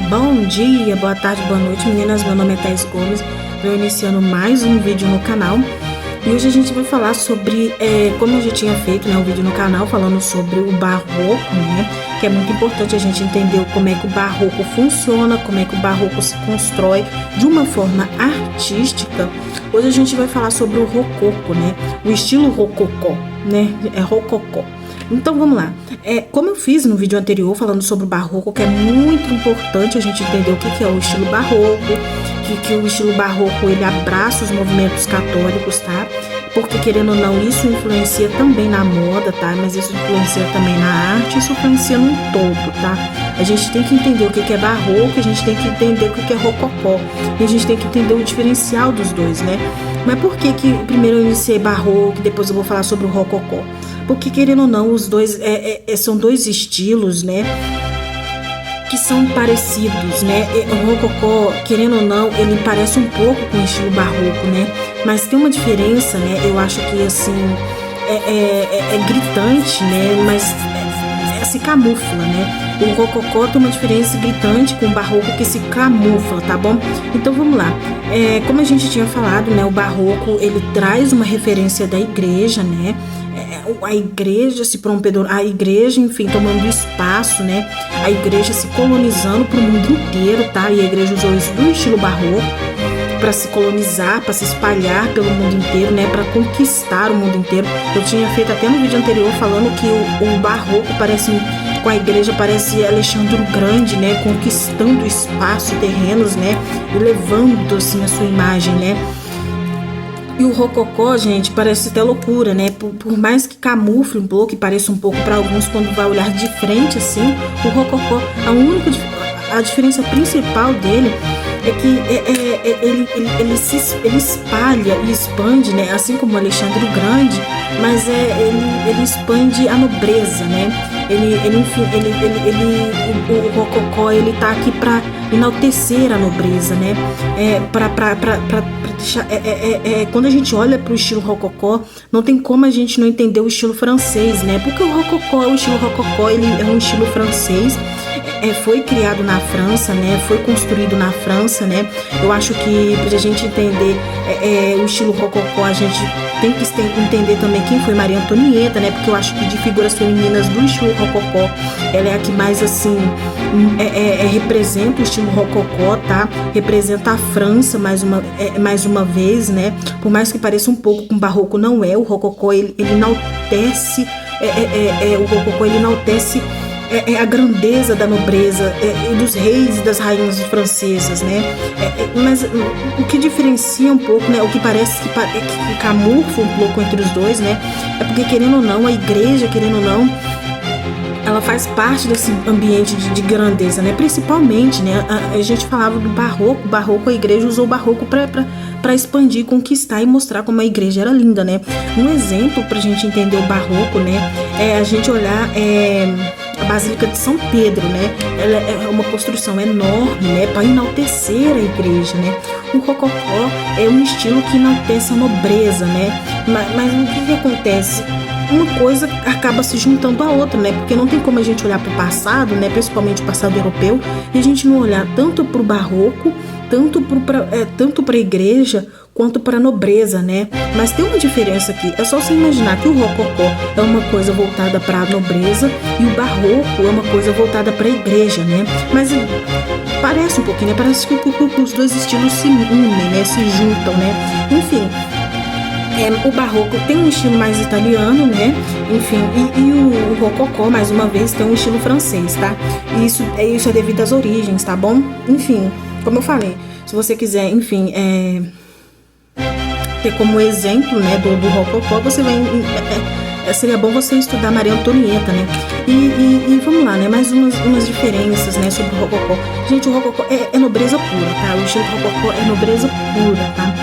Bom dia, boa tarde, boa noite, meninas. Meu nome é Thaís Gomes. Estou iniciando mais um vídeo no canal. E hoje a gente vai falar sobre, como eu já tinha feito, né, um vídeo no canal falando sobre o barroco, né? Que é muito importante a gente entender como é que o barroco funciona, como é que o barroco se constrói de uma forma artística. Hoje a gente vai falar sobre o rococó, né? O estilo rococó, né? É rococó. Então vamos lá. Como eu fiz no vídeo anterior falando sobre o barroco, que é muito importante a gente entender o que é o estilo barroco, que o estilo barroco ele abraça os movimentos católicos, tá? Porque querendo ou não, isso influencia também na moda, tá? Mas isso influencia também na arte, isso influencia no todo, tá? A gente tem que entender o que é barroco, a gente tem que entender o que é rococó, e a gente tem que entender o diferencial dos dois, né? Mas por que primeiro eu iniciei barroco e depois eu vou falar sobre o rococó? Porque querendo ou não, os dois são dois estilos, né? Que são parecidos, né? O rococó, querendo ou não, ele parece um pouco com o estilo barroco, né? Mas tem uma diferença, né? Eu acho que assim é gritante, né? Mas se camufla, né? O rococó tem uma diferença gritante com o barroco que se camufla, tá bom? Então vamos lá. Como a gente tinha falado, né? O barroco ele traz uma referência da igreja, né? A igreja se prompendo, a igreja, enfim, tomando espaço, né? A igreja se colonizando para o mundo inteiro, tá? E a igreja usou isso do estilo barroco para se colonizar, para se espalhar pelo mundo inteiro, né? Para conquistar o mundo inteiro. Eu tinha feito até no vídeo anterior falando que o barroco parece, com a igreja, parece Alexandre o Grande, né? Conquistando espaço, terrenos, né? E levando, assim, a sua imagem, né? E o rococó, gente, parece até loucura, né? Por mais que camufle um pouco e pareça um pouco para alguns quando vai olhar de frente, assim, o rococó, a diferença principal dele é que ele espalha e expande, né? Assim como Alexandre o Grande, mas ele expande a nobreza, né? O rococó ele tá aqui para enaltecer a nobreza, né? Quando a gente olha para o estilo rococó, não tem como a gente não entender o estilo francês, né? Porque o estilo rococó ele é um estilo francês. Foi criado na França, né? Foi construído na França, né? Eu acho que para a gente entender o estilo rococó, a gente tem que entender também quem foi Maria Antonieta, né? Porque eu acho que de figuras femininas do estilo rococó, ela é a que mais assim representa o estilo rococó, tá? Representa a França mais uma vez, né? Por mais que pareça um pouco com barroco, não é. O rococó ele enaltece, o rococó ele enaltece a grandeza da nobreza dos reis e das rainhas francesas, né? Mas o que diferencia um pouco, né? O que parece que camufla um pouco entre os dois, né? É porque, querendo ou não, a igreja, querendo ou não, ela faz parte desse ambiente de grandeza, né? Principalmente, né? A gente falava do barroco, a igreja usou o barroco para expandir, conquistar e mostrar como a igreja era linda, né? Um exemplo pra gente entender o barroco, né? É a gente olhar a Basílica de São Pedro, né? Ela é uma construção enorme, né? Para enaltecer a igreja, né? O rococó é um estilo que enaltece a nobreza, né? Mas o que acontece? Uma coisa acaba se juntando à outra, né? Porque não tem como a gente olhar para o passado, né? Principalmente o passado europeu, e a gente não olhar tanto para o barroco, tanto para a igreja quanto para a nobreza, né? Mas tem uma diferença aqui. É só você imaginar que o rococó é uma coisa voltada para a nobreza e o barroco é uma coisa voltada para a igreja, né? Mas parece um pouquinho, né? Parece que os dois estilos se unem, né? Se juntam, né? Enfim. O barroco tem um estilo mais italiano, né? Enfim, e o rococó, mais uma vez, tem um estilo francês, tá? E isso é devido às origens, tá bom? Enfim, como eu falei, se você quiser, enfim, ter como exemplo, né, do rococó, você vai... seria bom você estudar Maria Antonieta, né? E vamos lá, né? Mais umas diferenças, né, sobre o rococó. Gente, o rococó é nobreza pura, tá? O estilo rococó é nobreza pura, tá?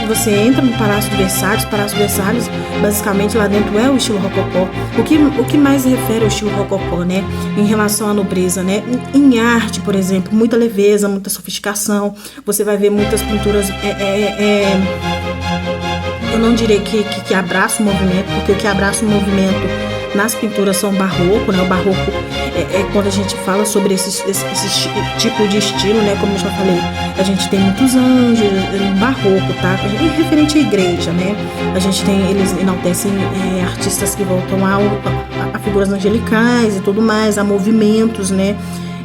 Você entra no Palácio de Versalhes, basicamente lá dentro é o estilo rococó. O que mais refere ao estilo rococó, né? Em relação à nobreza, né? Em arte, por exemplo, muita leveza, muita sofisticação. Você vai ver muitas pinturas... eu não direi que abraça o movimento, porque o que abraça o movimento nas pinturas são barroco, né? O barroco quando a gente fala sobre esse tipo de estilo, né? Como eu já falei, a gente tem muitos anjos no barroco, tá? E referente à igreja, né? A gente tem, eles enaltecem artistas que voltam a figuras angelicais e tudo mais, a movimentos, né?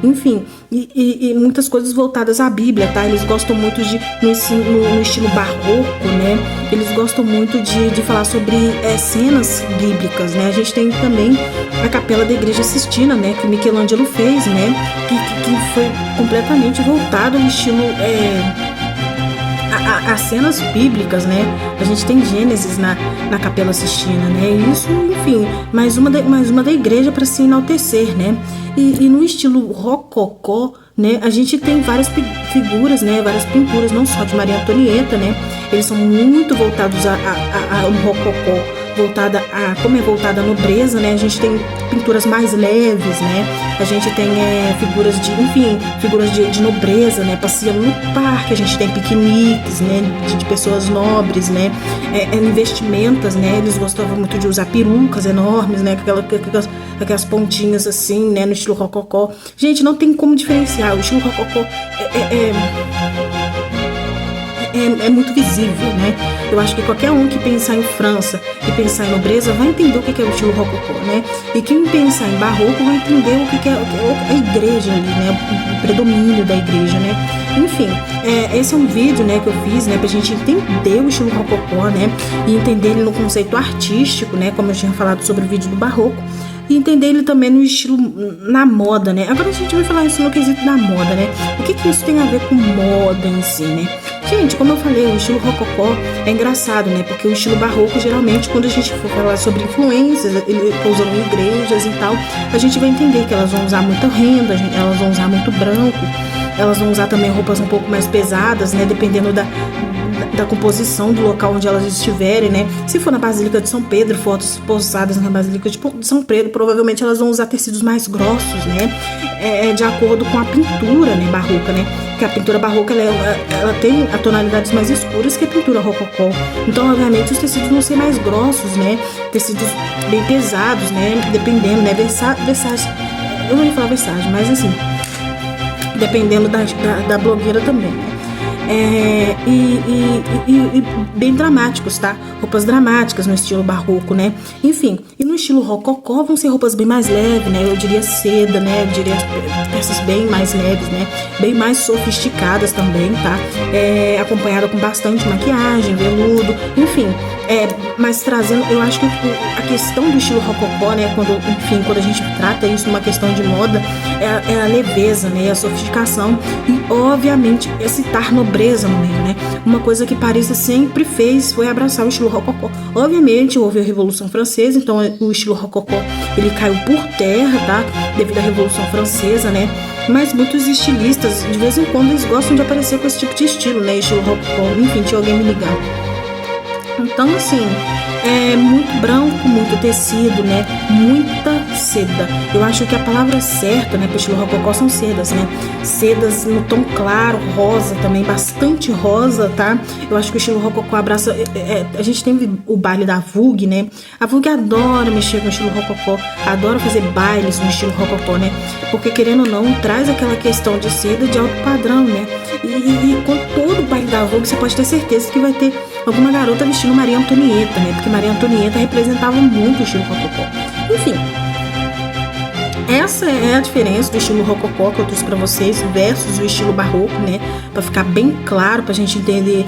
Enfim, e muitas coisas voltadas à Bíblia, tá? Eles gostam muito no estilo barroco, né? Eles gostam muito de falar sobre cenas bíblicas, né? A gente tem também a Capela da Igreja Sistina, né? Que Michelangelo fez, né? Que foi completamente voltado ao estilo... as cenas bíblicas, né? A gente tem Gênesis na Capela Sistina, né? Isso, enfim, mais uma da igreja para se enaltecer, né? E no estilo rococó, né? A gente tem várias figuras, né? Várias pinturas, não só de Maria Antonieta, né? Eles são muito voltados ao rococó, voltada à nobreza, né? A gente tem pinturas mais leves, né? A gente tem figuras de nobreza, né? Passeando no parque, a gente tem piqueniques, né? De pessoas nobres, né? Investimentas, né? Eles gostavam muito de usar perucas enormes, né? Aquelas pontinhas assim, né? No estilo rococó. Gente, não tem como diferenciar. O estilo rococó é muito visível, né? Eu acho que qualquer um que pensar em França e pensar em nobreza vai entender o que é o estilo rococó, né? E quem pensar em barroco vai entender o que é a igreja ali, né? O predomínio da igreja, né? Enfim, esse é um vídeo, né, que eu fiz, né, pra gente entender o estilo rococó, né? E entender ele no conceito artístico, né? Como eu tinha falado sobre o vídeo do barroco. E entender ele também no estilo, na moda, né? Agora a gente vai falar isso no quesito da moda, né? O que isso tem a ver com moda em si, né? Gente, como eu falei, o estilo rococó é engraçado, né? Porque o estilo barroco, geralmente, quando a gente for falar sobre influências, ele pousando em igrejas e tal, a gente vai entender que elas vão usar muita renda, elas vão usar muito branco, elas vão usar também roupas um pouco mais pesadas, né? Dependendo da composição do local onde elas estiverem, né? Se for na Basílica de São Pedro, fotos postadas na Basílica de São Pedro, provavelmente elas vão usar tecidos mais grossos, né? De acordo com a pintura, né, barroca, né? Porque a pintura barroca, ela tem tonalidades mais escuras que a pintura rococó. Então, obviamente, os tecidos vão ser mais grossos, né? Tecidos bem pesados, né? Dependendo, né? Versace, eu não ia falar Versace, mas assim, dependendo da blogueira também, né? E bem dramáticos, tá? Roupas dramáticas no estilo barroco, né? Enfim, e no estilo rococó vão ser roupas bem mais leves, né? Eu diria seda, né? Eu diria peças bem mais leves, né? Bem mais sofisticadas também, tá? Acompanhada com bastante maquiagem, veludo, enfim. Mas trazendo, eu acho que a questão do estilo rococó, né? Quando a gente trata isso numa questão de moda, é a leveza, né? A sofisticação e, obviamente, citar nobreza no meio, né? Uma coisa que Paris sempre fez foi abraçar o estilo rococó. Obviamente, houve a Revolução Francesa, então o estilo rococó, ele caiu por terra, tá? Devido à Revolução Francesa, né? Mas muitos estilistas, de vez em quando, eles gostam de aparecer com esse tipo de estilo, né? Estilo rococó. Enfim, tinha alguém me ligar. Então, assim, muito branco, muito tecido, né? Muita seda. Eu acho que a palavra certa, né, para o estilo rococó são sedas, né? Sedas no tom claro, rosa também, bastante rosa, tá? Eu acho que o estilo rococó abraça... a gente tem o baile da Vogue, né? A Vogue adora mexer com o estilo rococó, adora fazer bailes no estilo rococó, né? Porque, querendo ou não, traz aquela questão de seda de alto padrão, né? E com todo o baile da Vogue, você pode ter certeza que vai ter alguma garota vestindo Maria Antonieta, né? Porque Maria Antonieta representava muito o estilo rococó. Enfim, essa é a diferença do estilo rococó que eu trouxe pra vocês versus o estilo barroco, né? Pra ficar bem claro, pra gente entender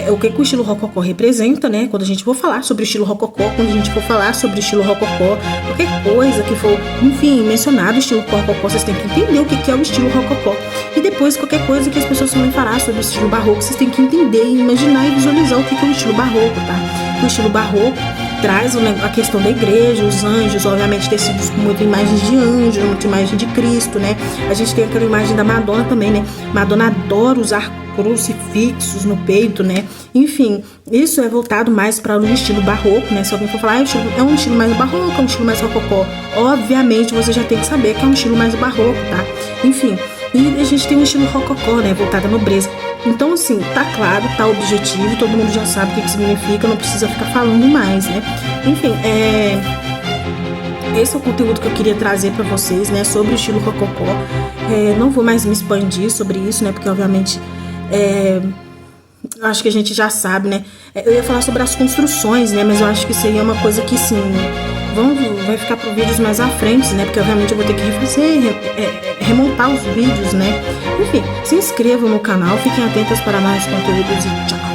o que o estilo rococó representa, né? Quando a gente for falar sobre o estilo rococó, quando a gente for falar sobre o estilo rococó, qualquer coisa que for, enfim, mencionado o estilo rococó, vocês têm que entender o que é o estilo rococó. E depois, qualquer coisa que as pessoas forem falar sobre o estilo barroco, vocês têm que entender, imaginar e visualizar o que é o estilo barroco, tá? O estilo barroco traz a questão da igreja, os anjos, obviamente tecidos com muitas imagens de anjos, muita imagem de Cristo, né? A gente tem aquela imagem da Madonna também, né? Madonna adora usar crucifixos no peito, né? Enfim, isso é voltado mais para o estilo barroco, né? Se alguém for falar, é um estilo mais barroco, é um estilo mais rococó, obviamente você já tem que saber que é um estilo mais barroco, tá? Enfim, e a gente tem um estilo rococó, né? Voltado à nobreza. Então, assim, tá claro, tá objetivo, todo mundo já sabe o que significa, não precisa ficar falando mais, né? Enfim, esse é o conteúdo que eu queria trazer para vocês, né, sobre o estilo rococó. Não vou mais me expandir sobre isso, né, porque obviamente acho que a gente já sabe, né. Eu ia falar sobre as construções, né, mas eu acho que isso aí é uma coisa que, sim, vai ficar para vídeos mais à frente, né, porque obviamente eu vou ter que remontar os vídeos, né. Enfim, se inscrevam no canal, fiquem atentas para mais conteúdos e tchau!